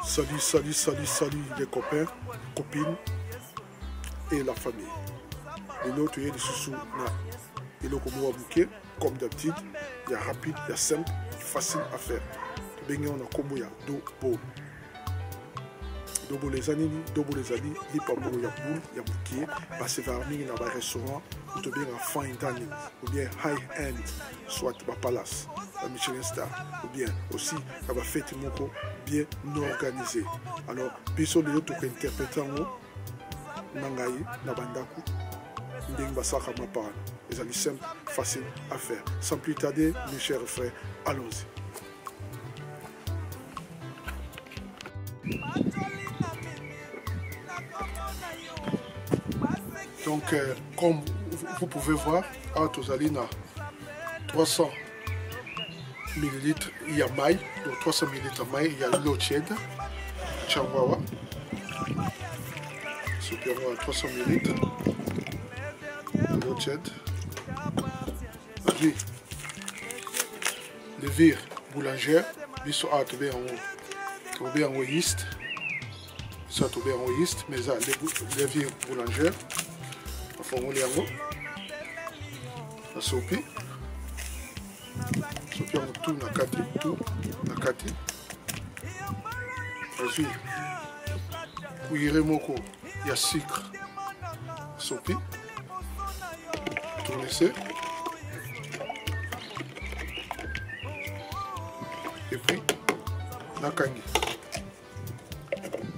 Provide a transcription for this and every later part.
Salut, salut, salut, salut les copains, copines et la famille. Et l'autre, il y a des sous-sous. Et le comme d'habitude, il y a rapide, il y a simple, facile à faire. Il y a combo, il y a dos les années, les années, il y a boule, il y a bouquet, parce que il y a un restaurant, ou bien un fine dining, ou bien high-end, soit un palace, un Michelin star, ou bien aussi un fête bien organisé. Alors, puis les autres interprétants, Nangaï, Nabandaku, Ndingbasaka Mapara. C'est simple, facile à faire. Sans plus tarder, mes chers frères, allons-y. Donc, comme vous pouvez voir, à Tozalina, 300 ml, il y a maï. Donc, 300 ml maï, il y a l'eau tiède. Tchawawa. Super, 300 ml. L'eau tiède. Levure boulangère. Biso a tombé en yeast. Ça tombé en yeast, mais ça, levure boulangère. Enfin, on les a la soupe. Soupe, on tout na kati. Ensuite, cuillère moko, il y a sucre. Soupe. Tournez. Et puis, la kangi.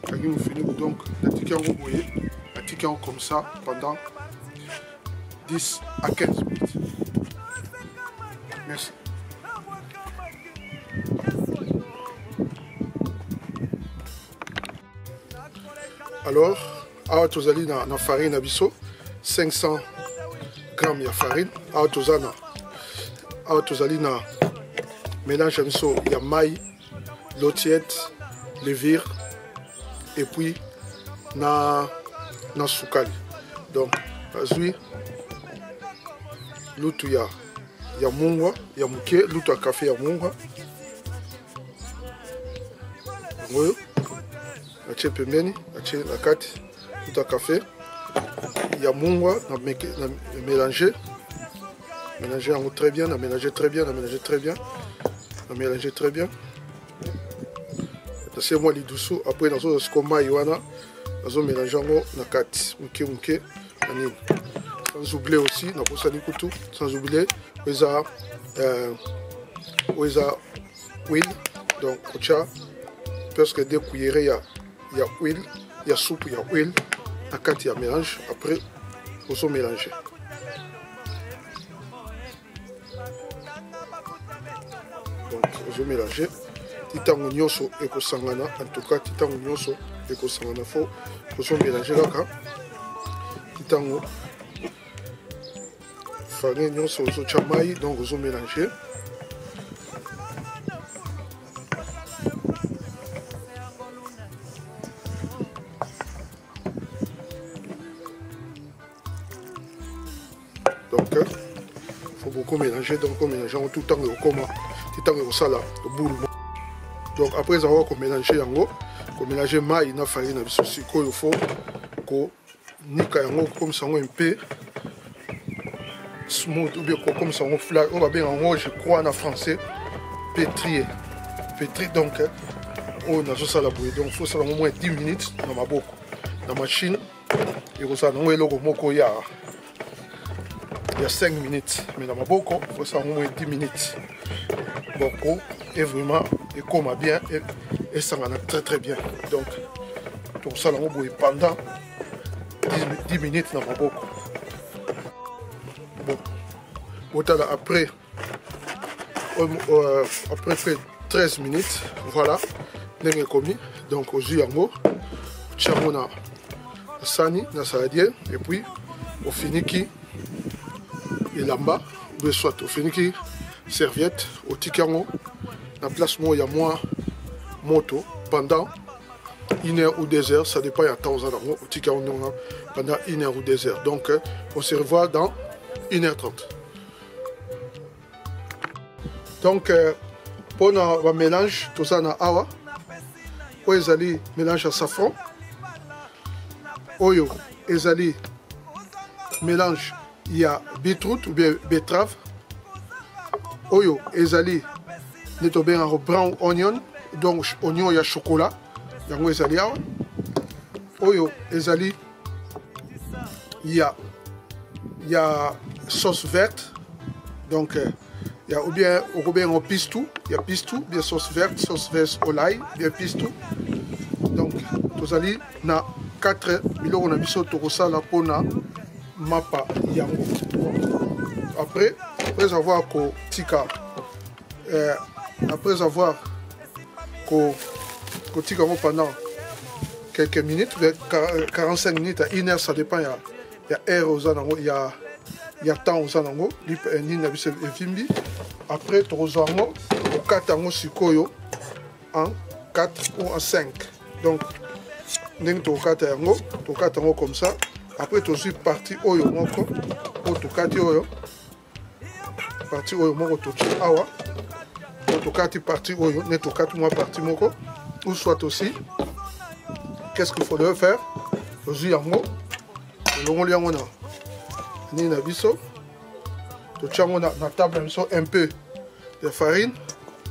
Kangi, on finit donc la tika comme ça pendant 10 à 15 minutes. Merci. Alors, à tozali na farine abisso 500 grammes de farine. À tozali na mélange abisso, il y a maï, l'eau tiède, levure et puis na soukali. Donc, azui lutu ya mungwa ya muke, lutu ya café ya mungwa. Ngoyo ache pembeni, ache na kati lutu ya café ya mungwa na mélanger yango très bien, na mélanger très bien. C'est moi les dessous après dans ce coma yoana dans mélanger yango na kati muke anini. Sans oublier aussi, sans oublier, oza huile, donc ocha presque 2 cuillères, il y a huile, il y a soupe, il y a huile, à 4 il y a mélange, après on mélanger. Donc on mélanger, titango nyoso ekosangana, en tout cas titango nyoso ekosangana, faut on mélanger là, titango farine nyonso ozotia mai, donc ozo mélanger. Donc il faut beaucoup mélanger, donc on mélange tout le temps au coma, tout le temps au sala, au boule. Donc après avoir mélangé yango, mélanger mai na farine na biso siko il faut ko nika yango comme ça un peu smooth ou bien comme ça on flag, on va bien en haut, je crois en français pétri donc on a ça la bouille, donc il faut ça au moins 10 minutes dans ma boca dans ma machine et comme ça on est logo moko il y a 5 minutes, mais dans ma boca il faut ça au moins 10 minutes beaucoup et vraiment et comme bien et ça va très bien, donc ça on bouille pendant 10 minutes dans ma boca. Bon, après 13 minutes, voilà, n'est commis. Donc, au yango, on a sani, na saladier, et puis, on finit qui, et là-bas, soit on finit qui, serviette, au tikango, la place où il y a moins moto, pendant 1 heure ou 2 heures, ça dépend, il y a temps au tikango, pendant 1 heure ou 2 heures. Donc, on se revoit dans 1h30. Donc pour le mélange tout ça na awa oyo ezali mélange à safran oyo ezali mélange ya beetroot ou bien betterave oyo ezali netobengaka brown onion donc oignon ya chocolat yango ezali awa oyo ezali ya sauce verte donc ou bien on pistou, il y a pistou, bien sauce verte au l'ail, bien pistou. Donc, tous allez na 4 millions on a mis sur ça là pour na mapa yango. Après avoir ko tika après avoir ko tika pendant quelques minutes, 45 minutes à 1 heure, ça dépend, il y a air aux anango, il y a temps aux anango, après tu reçois au 4 ans sikoyo en 4 ou en 5. Donc, tu as 4 ans comme ça. Après tu suis parti oyo moko, tu 4 oyo. Parti oyo moko tu awa. Tu 4 parti oyo, ne tu 4 mois parti moko. Ou soit aussi, qu'est-ce qu'il faudrait faire? Tu suis yango. Longo liango na. Ni na biso. Tu tiens na table un peu de farine.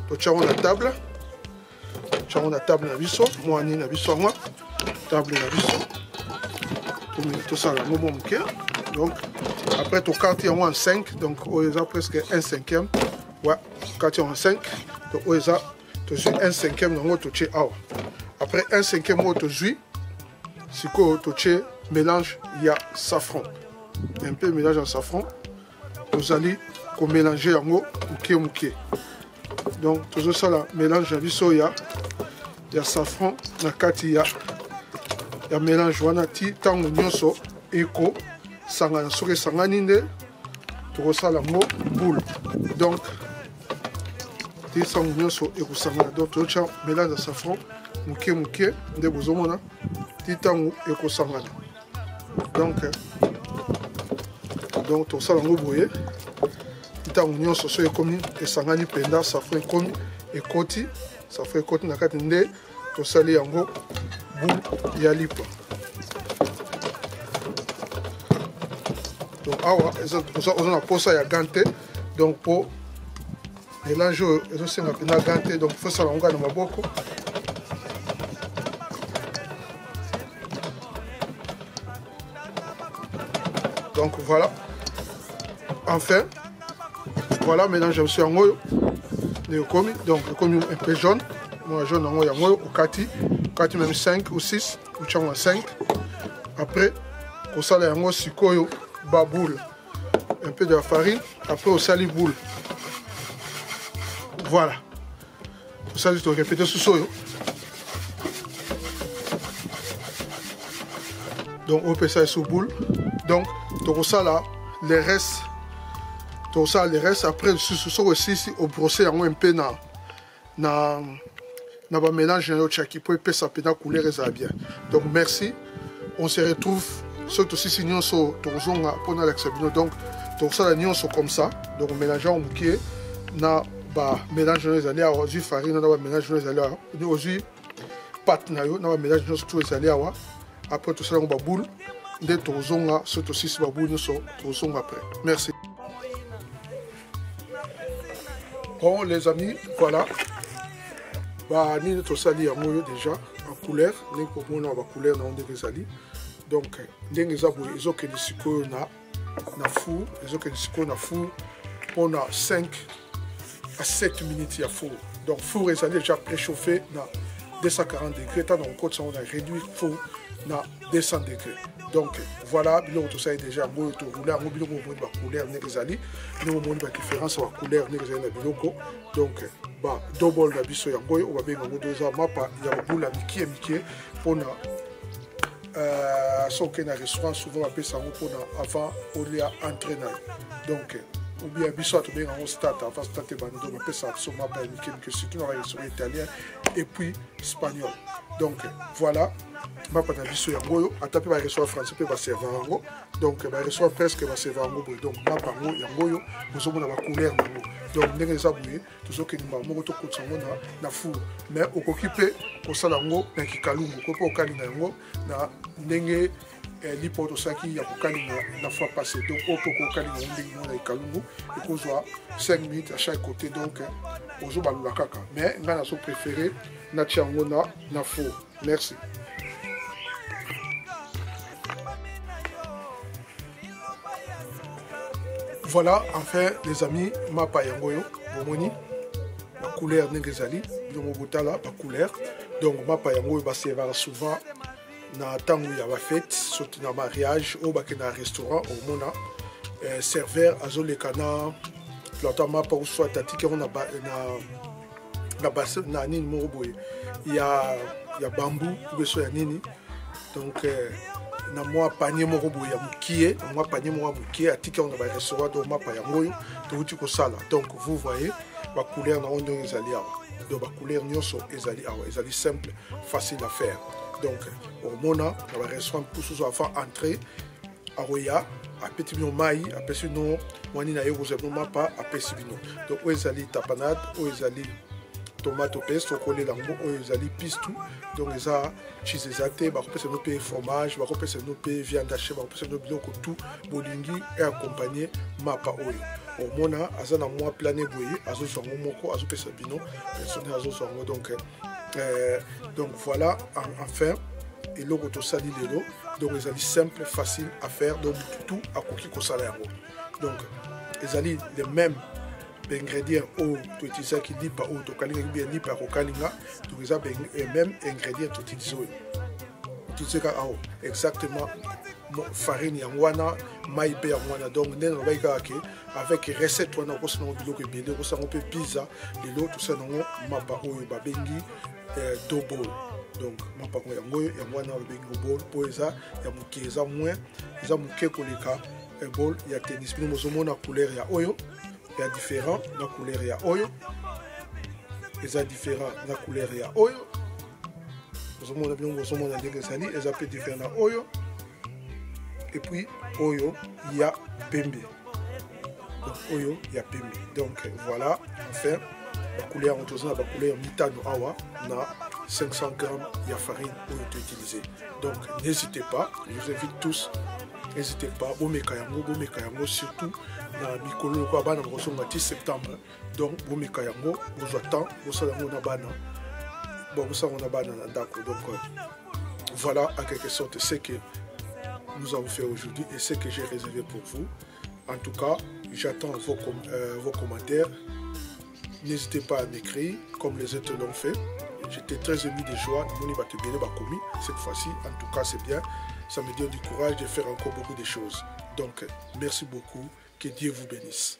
Tu tiens na table. Tu tiens na table na biso. Moi ni na biso moi. Table na biso. Tout ça là moment ok. Donc après tu quartier en 5 donc on est presque 1/5. Ouais, quartier en 5. Donc on est tu suis 1/5 donc tu tiens awa. Après 1/5 tu suis si tu tiens mélange il y a safran. Un peu mélange en safran. Vous allez mélanger en mouké. Donc tout ça là mélange de soya, il y a safran, il y a mélange wanati tango nyonso eko sangana soki sangani nde tout ça là boule. Donc ti sango nyonso eko sangana donc tout ça mélange de safran mouké nde bozomona ti tango eko sangana. Donc tout ça là boye tango nyonso so ekomi esangani penda safran ekomi ekoti safran ekoti na kati nde tosali yango boule ya lipa. Donc awa on a posa ya gante donc pour mélange ezo senga pena gante donc faut sala ngo na maboko. Donc voilà. Enfin voilà, mélange aussi en oyo. Donc comme un peu jaune. Moi jaune en oyo au kati même 5 ou 6 ou changement 5. Après au sale en sikoyo baboule. Un peu de la farine, après au sali boule. Voilà. Au sali tu répéter sous soyo. Donc on peut ça sous boule. Donc tout ça là les restes tout ça les restes après ce aussi au brosser un peu na ba mélange na chaki pour que ça peut couleur et ça bien. Donc merci, on se retrouve surtout si sinon so tozonga pendant l'examen. Donc tout ça la sont comme ça donc mélangeant mouké na ba mélange les alliés à jus farine na ba mélange les alliés au jus pâte na yo na ba mélange tous les alliés après tout ça on ba boule de tozonga surtout si ba boule so tozonga après. Merci. Bon les amis, voilà. Bah ni tout ça li yango déjà en couleur, ni pour moi na ba couleur na onde ezali. Donc ndenge za boye ezoke lisiko na four, ezoke lisiko na four pendant 5 à 7 minutes ya four. Donc four ezali déjà préchauffé na 240 degrés, tant on côté on a réduit four na 200 degrés. Donc voilà, tout ça est déjà beau to rouler en mobile pour ba couleur nezali. Nous on ba différence wa couleur nezali na biloko. Donc ba double la biso yango o ba benga ngodoza mapa ya boula mikie pour na so que na restaurant souvent appelle ça pour na avant on y a entraîné. Donc ou bien biso to benga on start avant start ba ndo appelle ça so mapa mikie ce qui na restaurant italien et puis espagnol. Donc voilà. Mapa na biso yango atape ba restaurant français pe ba serveur yango donc ba restaurant presque ba serveur yango donc mapa yango yo bozomona ba couleur yango donc ndenge eza boye tozokendima moko tokotisa yango na four mais okoki mpe kosala yango na kikalungu ko mpe okalinga yango na ndenge lipo tosalaki ya kokalinga na fois passé donc oyo mpe okokalinga yango ndenge ngo na kikalungu ekozwa 5 minutes à chaque côté donc ozobalula kaka mais ngai nazo préféré natia yango na four. Merci. Voilà, enfin les amis, mapa yangoyo, bomoni, la couleur n'engezali, la couleur. Donc mapa yangoyo va servir souvent na tango ya ba fête, surtout na mariage, au bak na restaurant, au mona serveur azolekana, plata mapa ou soit tatiki on na bassin na nini mo boye. Il y a bambou, beso ya nini. Donc na moi panier moko boye ya mukie na moi panier moko mukie atika on va restaurant donc mapa yangoyo to ko sala. Donc vous voyez la couleur na ondo ezali awa. Donc la couleur nyonso ezali awa, ezali simple, facile à faire. Donc au mona na ba restaurant pour sous avant entrer aroya a petit bino mai a petit no wani na yego zebo mapa a petit bino. Donc ezali tapenade, ezali tomate paste collé lango ezali pistou donc eza cheese exacté ba kopesa no pe fromage ba kopesa no pe viande hachée ba kopesa no biloko tout bolingi et accompagner mapa oyo au mona azana moi plané boye azo zongo moko azo pesa bino personne azo zongo donc voilà enfin et logo to sali lelo donc ezali simple facile à faire donc tout à koki ko sala yango donc ezali les mêmes ingrédients ou tu utilises qui dit pas ou tu kalinga bien dit pas kalinga tu utilises les mêmes ingrédients tu utilises exactement farine yangwana maïbe yangwana donc n'en va y avec recette on a aussi non biloko ebele ko sango pe pizza lelo tout ça non mapa oyo babengi double donc mapa ko yangwana babengi double po eza ya mukeza moins eza muke koleka bol ya tennis bino mozomona couleur ya oyo il y a différent la couleur ya oyo eza différent la couleur ya oyo ozomona bien ozomona ndenge sali eza pe différent na oyo et puis oyo ya pembe donc oyo ya pembe donc voilà enfin la couleur on tozona la couleur mitano awa na 500 grammes ya farine oyo tu utiliser donc n'hésitez pas je vous invite tous n'hésitez pas bomeka yango surtout na mikolo ko bana ko songa 10 septembre donc bomeka yango bozwa temps bosala yango na bana bon bosala na bana na ndako donc voilà en quelque sorte ce que nous avons fait aujourd'hui et ce que j'ai réservé pour vous. En tout cas, j'attends vos commentaires. N'hésitez pas à m'écrire comme les autres l'ont fait. J'étais très ému de joie. Cette fois-ci, en tout cas, c'est bien. Ça me donne du courage de faire encore beaucoup de choses. Donc, merci beaucoup. Que Dieu vous bénisse.